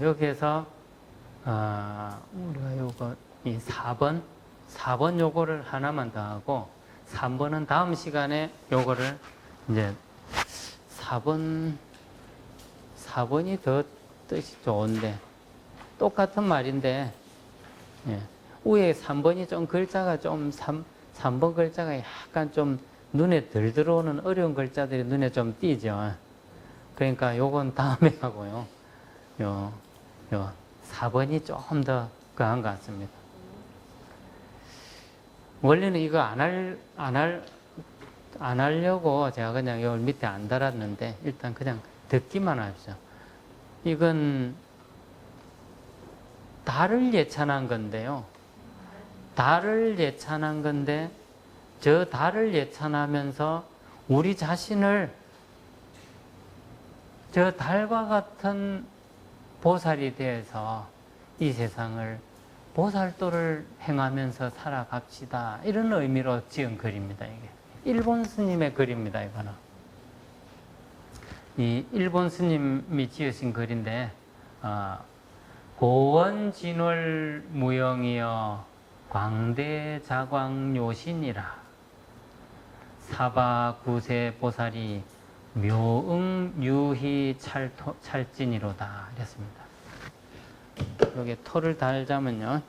여기에서 우리가 요거 이 4번 요거를 하나만 더 하고 3번은 다음 시간에 요거를 이제 4번이 더 뜻이 좋은데 똑같은 말인데 예. 위에 3번이 좀 글자가 좀 3번 글자가 약간 좀 눈에 덜 들어오는 어려운 글자들이 눈에 좀 띄죠. 그러니까 요건 다음에 하고요. 요 4번이 조금 더 강한 것 같습니다. 원래는 이거 안 하려고 제가 그냥 요 밑에 안 달았는데 일단 그냥 듣기만 하십시오. 이건 달을 예찬한 건데요. 달을 예찬한 건데 저 달을 예찬하면서 우리 자신을 저 달과 같은 보살이 되어서 이 세상을 보살도를 행하면서 살아갑시다. 이런 의미로 지은 글입니다. 이게 일본 스님의 글입니다. 이거는 이 일본 스님이 지으신 글인데 고원진월무영이여 광대자광요신이라 사바구세보살이 묘응유희 찰진이로다 이랬습니다. 여기 토를 달자면요,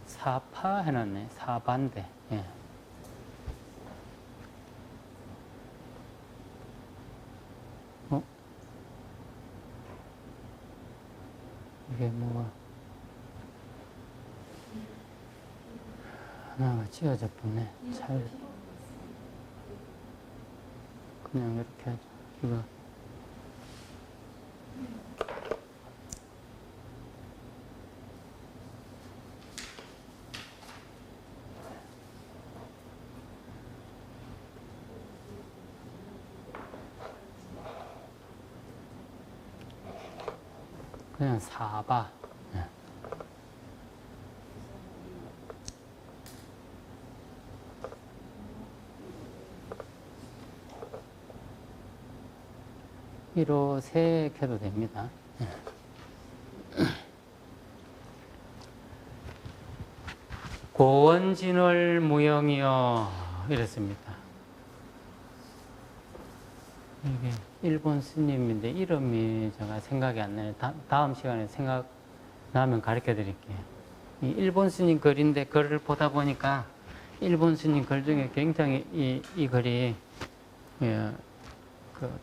사파 해놨네. 사반대. 예. 이게 뭐가 하나가 찢어져 버네. 잘 그냥 이렇게 하죠. 이거 그냥 사바. 예. 이로 색해도 됩니다. 예. 고원진월 무영이여 이랬습니다. 이게 일본 스님인데 이름이 제가 생각이 안 나요. 다음 시간에 생각나면 가르쳐 드릴게요. 이 일본 스님 글인데 글을 보다 보니까 일본 스님 글 중에 굉장히 이 글이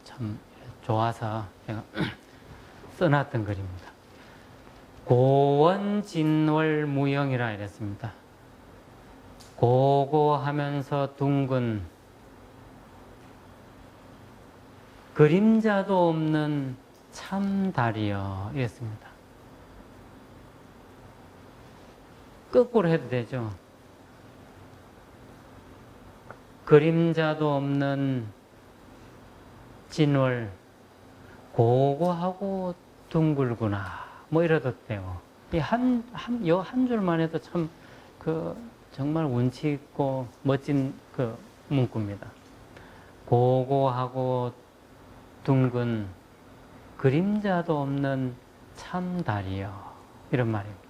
참 좋아서 제가 써놨던 글입니다. 고원진월무영이라 이랬습니다. 고고하면서 둥근 그림자도 없는 참달이여 이랬습니다. 거꾸로 해도 되죠. 그림자도 없는 진월 고고하고 둥글구나 뭐 이래도 되고 이 한 줄만 해도 참 정말 운치 있고 멋진 문구입니다. 고고하고 둥근 그림자도 없는 참달이여 이런 말입니다.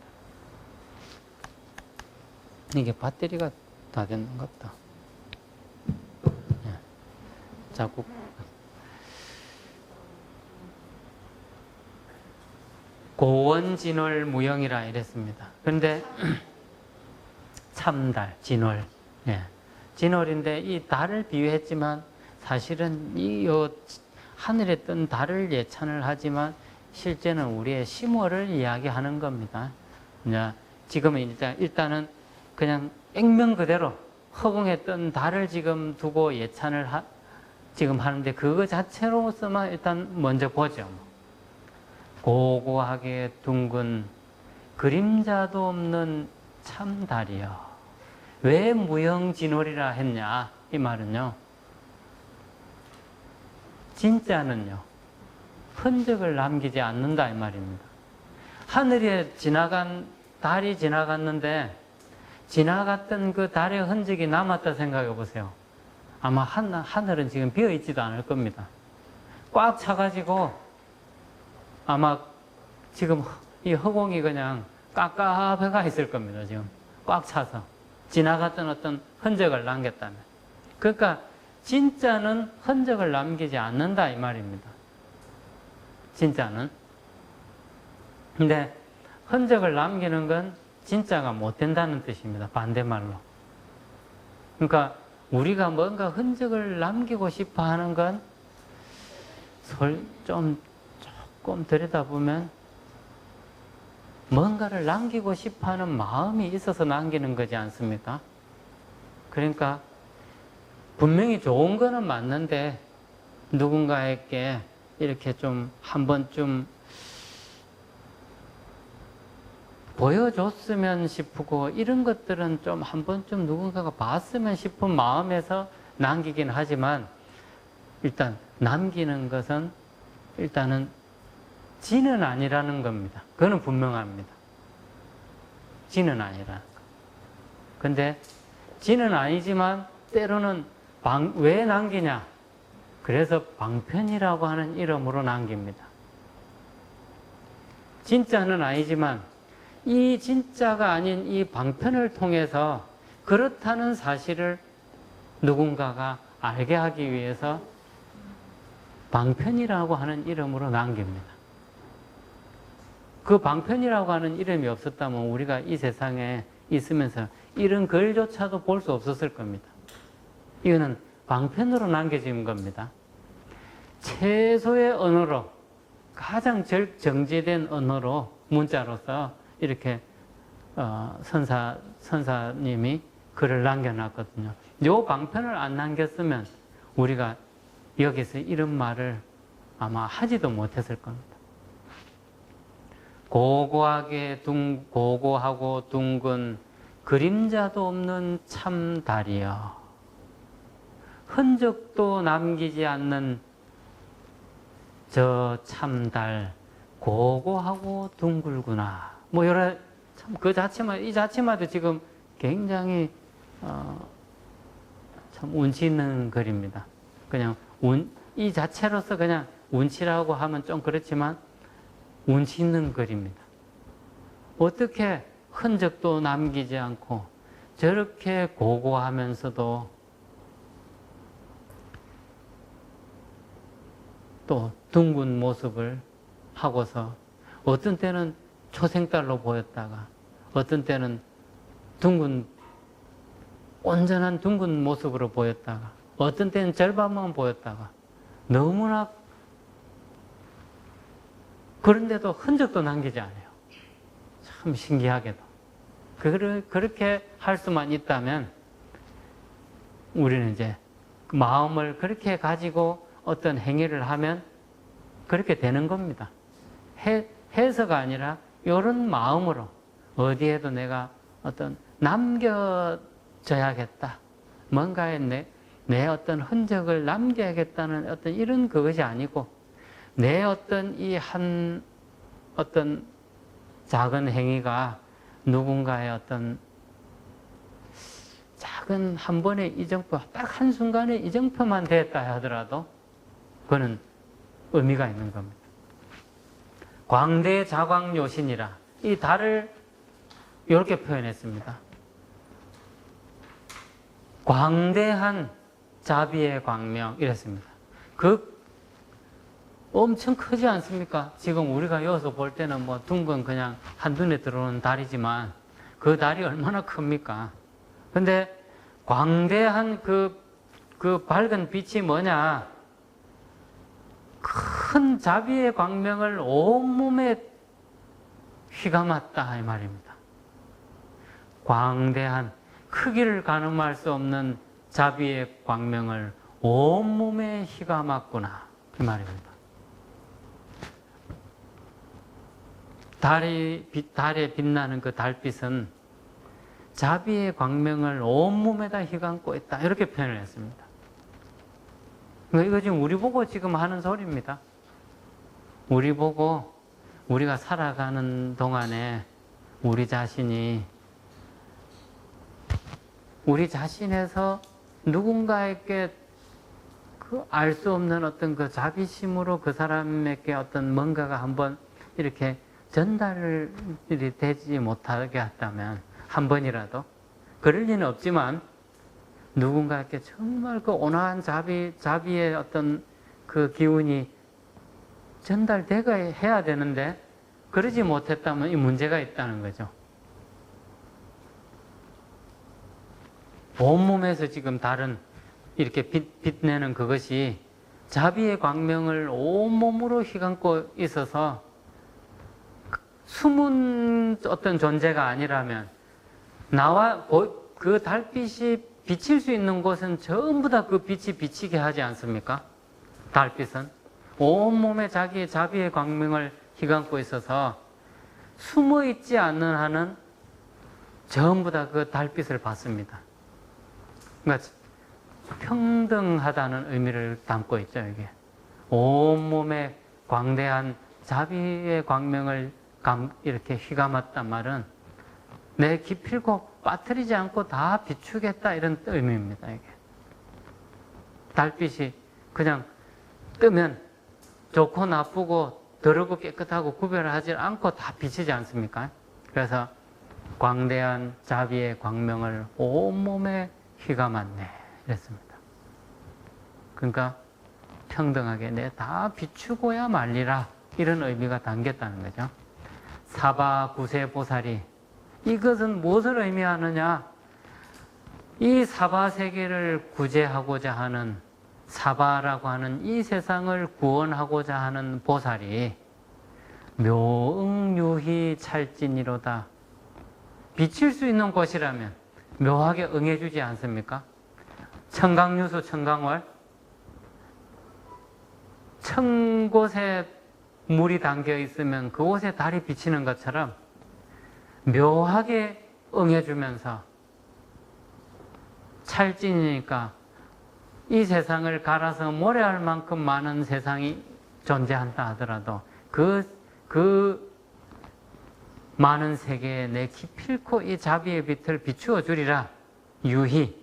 이게 배터리가 다 됐는 것 같다. 자꾸 고원진월 무영이라 이랬습니다. 그런데 참달, 진월, 진월인데 이 달을 비유했지만 사실은 이 하늘에 뜬 달을 예찬을 하지만 실제는 우리의 심월을 이야기하는 겁니다. 지금은 일단은 그냥 액면 그대로 허공에 뜬 달을 지금 두고 예찬을 지금 하는데 그거 자체로서만 일단 먼저 보죠. 고고하게 둥근 그림자도 없는 참 달이여. 왜 무형진월이라 했냐? 이 말은요, 진짜는요, 흔적을 남기지 않는다 이 말입니다. 하늘에 달이 지나갔는데 지나갔던 그 달의 흔적이 남았다 생각해 보세요. 아마 하늘은 지금 비어 있지도 않을 겁니다. 꽉 차가지고 아마 지금 이 허공이 그냥 깝깝해가 있을 겁니다. 지금 꽉 차서 지나갔던 어떤 흔적을 남겼다면. 그러니까 진짜는 흔적을 남기지 않는다 이 말입니다. 진짜는. 근데 흔적을 남기는 건 진짜가 못 된다는 뜻입니다. 반대말로. 그러니까 우리가 뭔가 흔적을 남기고 싶어 하는 건 조금 들여다보면 뭔가를 남기고 싶어 하는 마음이 있어서 남기는 거지 않습니까? 그러니까 분명히 좋은 거는 맞는데 누군가에게 이렇게 좀 한 번쯤 보여줬으면 싶고 이런 것들은 좀 한 번쯤 누군가가 봤으면 싶은 마음에서 남기긴 하지만 일단 남기는 것은 일단은 지는 아니라는 겁니다. 그거는 분명합니다. 지는 아니라는 거. 근데 지는 아니지만 때로는 왜 남기냐? 그래서 방편이라고 하는 이름으로 남깁니다. 진짜는 아니지만 이 진짜가 아닌 이 방편을 통해서 그렇다는 사실을 누군가가 알게 하기 위해서 방편이라고 하는 이름으로 남깁니다. 그 방편이라고 하는 이름이 없었다면 우리가 이 세상에 있으면서 이런 글조차도 볼 수 없었을 겁니다. 이거는 방편으로 남겨진 겁니다. 최소의 언어로, 가장 정제된 언어로, 문자로서 이렇게 선사님이 글을 남겨놨거든요. 요 방편을 안 남겼으면 우리가 여기서 이런 말을 아마 하지도 못했을 겁니다. 고고하고 둥근 그림자도 없는 참 달이여. 흔적도 남기지 않는 저 참달, 고고하고 둥글구나. 뭐 여러 참 그 자체만 이 자체만도 지금 굉장히 참 운치 있는 글입니다. 그냥 이 자체로서 그냥 운치라고 하면 좀 그렇지만 운치 있는 글입니다. 어떻게 흔적도 남기지 않고 저렇게 고고하면서도 또 둥근 모습을 하고서 어떤 때는 초생달로 보였다가 어떤 때는 온전한 둥근 모습으로 보였다가 어떤 때는 절반만 보였다가 너무나 그런데도 흔적도 남기지 않아요. 참 신기하게도. 그렇게 할 수만 있다면 우리는 이제 마음을 그렇게 가지고 어떤 행위를 하면 그렇게 되는 겁니다. 해서가 아니라 이런 마음으로 어디에도 내가 어떤 남겨져야겠다. 뭔가에 내 어떤 흔적을 남겨야겠다는 어떤 이런 그것이 아니고 내 어떤 어떤 작은 행위가 누군가의 어떤 작은 한 번의 이정표, 딱 한순간의 이정표만 됐다 하더라도 그거는 의미가 있는 겁니다. 광대 자광요신이라 이 달을 이렇게 표현했습니다. 광대한 자비의 광명 이랬습니다. 엄청 크지 않습니까? 지금 우리가 여기서 볼 때는 뭐 둥근 그냥 한눈에 들어오는 달이지만 그 달이 얼마나 큽니까? 근데 광대한 그 밝은 빛이 뭐냐? 큰 자비의 광명을 온몸에 휘감았다 이 말입니다. 광대한 크기를 가늠할 수 없는 자비의 광명을 온몸에 휘감았구나 이 말입니다. 달에 빛나는 그 달빛은 자비의 광명을 온몸에다 휘감고 있다. 이렇게 표현을 했습니다. 이거 지금 우리 보고 지금 하는 소리입니다. 우리 보고 우리가 살아가는 동안에 우리 자신이 우리 자신에서 누군가에게 그 알 수 없는 어떤 그 자비심으로 그 사람에게 어떤 뭔가가 한번 이렇게 전달이 되지 못하게 했다면 한 번이라도 그럴 리는 없지만 누군가에게 정말 그 온화한 자비의 어떤 그 기운이 전달되게 해야 되는데 그러지 못했다면 이 문제가 있다는 거죠. 온몸에서 지금 다른 이렇게 빛내는 그것이 자비의 광명을 온몸으로 휘감고 있어서 숨은 어떤 존재가 아니라면 나와 그 달빛이 비칠 수 있는 곳은 전부 다 그 빛이 비치게 하지 않습니까? 달빛은 온몸에 자기의 자비의 광명을 휘감고 있어서 숨어 있지 않는 한은 전부 다 그 달빛을 받습니다. 그러니까 평등하다는 의미를 담고 있죠, 이게. 온몸에 광대한 자비의 광명을 이렇게 휘감았단 말은 내 기필코 빠뜨리지 않고 다 비추겠다 이런 의미입니다, 이게. 달빛이 그냥 뜨면 좋고 나쁘고 더럽고 깨끗하고 구별하지 않고 다 비치지 않습니까? 그래서 광대한 자비의 광명을 온몸에 휘감았네 이랬습니다. 그러니까 평등하게 내 다 비추고야 말리라 이런 의미가 담겼다는 거죠. 사바 구세 보살이 이것은 무엇을 의미하느냐? 이 사바 세계를 구제하고자 하는 사바라고 하는 이 세상을 구원하고자 하는 보살이 묘응유희 찰진이로다. 비칠 수 있는 곳이라면 묘하게 응해주지 않습니까? 청강유수 청강월 천곳에 물이 담겨 있으면 그곳에 달이 비치는 것처럼 묘하게 응해주면서 찰진이니까 이 세상을 갈아서 모래알 만큼 많은 세상이 존재한다 하더라도 그 많은 세계에 내 기필코 이 자비의 빛을 비추어 주리라. 유희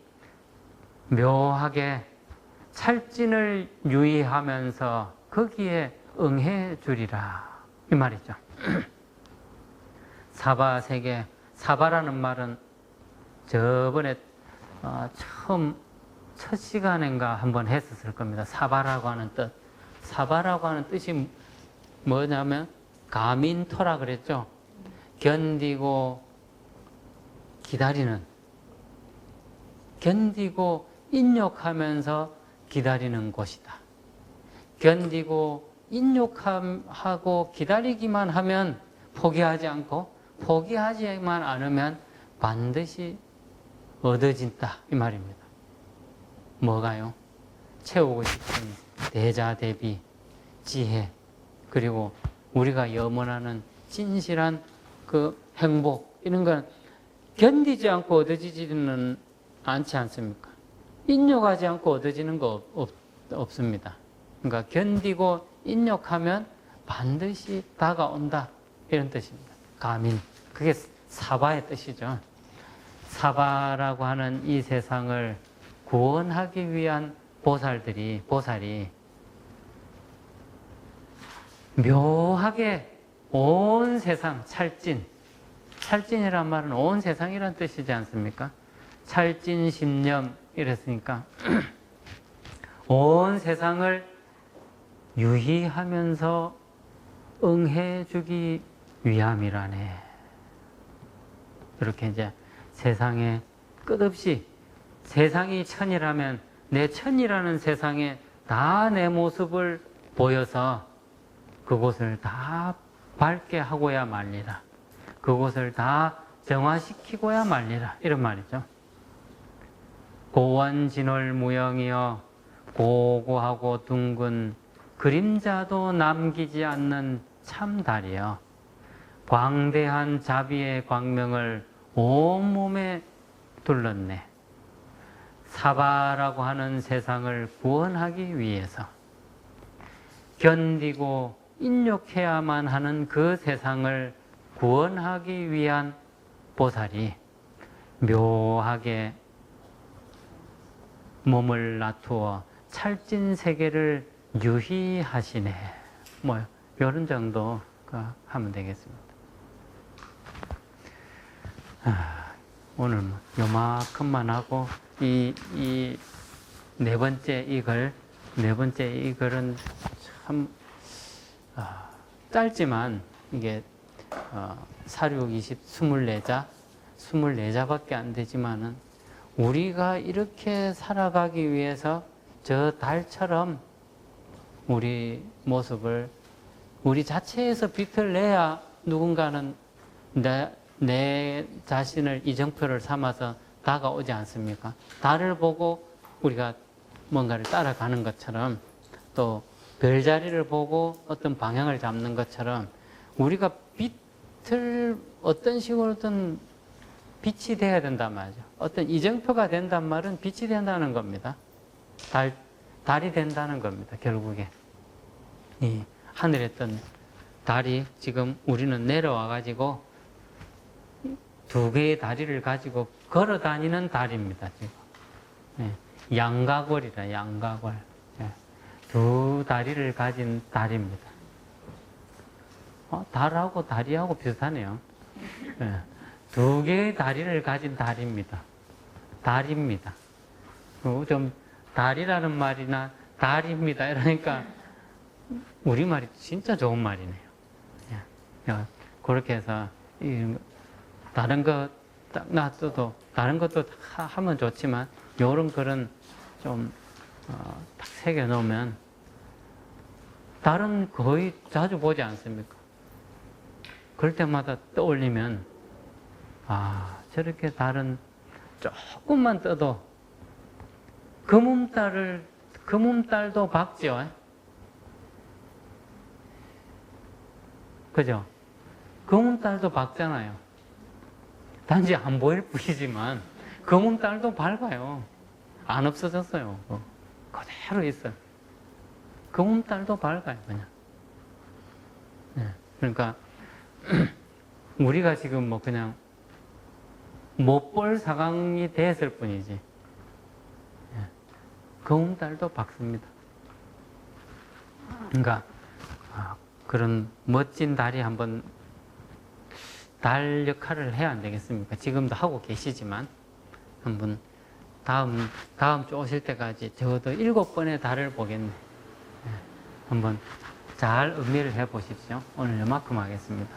묘하게 찰진을 유의하면서 거기에 응해 주리라 이 말이죠. 사바 세계, 사바라는 말은 저번에 처음 첫 시간인가 한번 했었을 겁니다. 사바라고 하는 뜻. 사바라고 하는 뜻이 뭐냐면 가민토라 그랬죠. 견디고 기다리는, 견디고 인욕하면서 기다리는 곳이다. 견디고 인욕하고 기다리기만 하면 포기하지 않고 포기하지만 않으면 반드시 얻어진다 이 말입니다. 뭐가요? 채우고 싶은 대자 대비, 지혜, 그리고 우리가 염원하는 진실한 그 행복 이런 건 견디지 않고 얻어지지는 않지 않습니까? 인욕하지 않고 얻어지는 거 없습니다. 그러니까 견디고 인욕하면 반드시 다가온다 이런 뜻입니다. 가민, 그게 사바의 뜻이죠. 사바라고 하는 이 세상을 구원하기 위한 보살이 묘하게 온 세상, 찰진이란 말은 온 세상이란 뜻이지 않습니까? 찰진 심념 이랬으니까 온 세상을 유희하면서 응해주기 위함이라네. 이렇게 이제 세상에 끝없이 세상이 천이라면 내 천이라는 세상에 다 내 모습을 보여서 그곳을 다 밝게 하고야 말리라. 그곳을 다 정화시키고야 말리라. 이런 말이죠. 고원진월무영이여 고고하고 둥근 그림자도 남기지 않는 참달이여 광대한 자비의 광명을 온몸에 둘렀네. 사바라고 하는 세상을 구원하기 위해서 견디고 인욕해야만 하는 그 세상을 구원하기 위한 보살이 묘하게 몸을 놔두어 찰진 세계를 유희하시네. 뭐 이런 정도 하면 되겠습니다. 오늘 요만큼만 하고 이 네 번째 이 글은 참 짧지만 이게 사륙 24자밖에 안 되지만은 우리가 이렇게 살아가기 위해서 저 달처럼 우리 모습을 우리 자체에서 빛을 내야 누군가는 내 자신을 이정표를 삼아서 다가오지 않습니까? 달을 보고 우리가 뭔가를 따라가는 것처럼 또 별자리를 보고 어떤 방향을 잡는 것처럼 우리가 빛을 어떤 식으로든 빛이 돼야 된단 말이죠. 어떤 이정표가 된단 말은 빛이 된다는 겁니다. 달이 된다는 겁니다. 결국에 이 하늘에 뜬 달이 지금 우리는 내려와 가지고 두 개의 다리를 가지고 걸어 다니는 달입니다. 지금 양가골이라 양가골. 두 다리를 가진 달입니다. 달하고 다리하고 비슷하네요. 두 개의 다리를 가진 달입니다. 달입니다. 좀 달이라는 말이나 달입니다. 이러니까 우리말이 진짜 좋은 말이네요. 그렇게 해서 다른 거 딱 놔둬도 다른 것도 하면 좋지만 이런 글은 좀 딱 새겨 놓으면 달은 거의 자주 보지 않습니까? 그럴 때마다 떠올리면 저렇게 달은 조금만 떠도 금음달도 밝죠. 그죠? 금음달도 밝잖아요. 단지 안 보일 뿐이지만 금음달도 밝아요. 안 없어졌어요. 그대로 있어요. 금음달도 밝아요. 그냥. 그러니까 우리가 지금 뭐 그냥 못 볼 상황이 됐을 뿐이지 금음달도 밝습니다. 그러니까 그런 멋진 달이 한번 달 역할을 해야 안 되겠습니까? 지금도 하고 계시지만 한번 다음 주 오실 때까지 적어도 7번의 달을 보겠네. 한번 잘 음미를 해 보십시오. 오늘 이만큼 하겠습니다.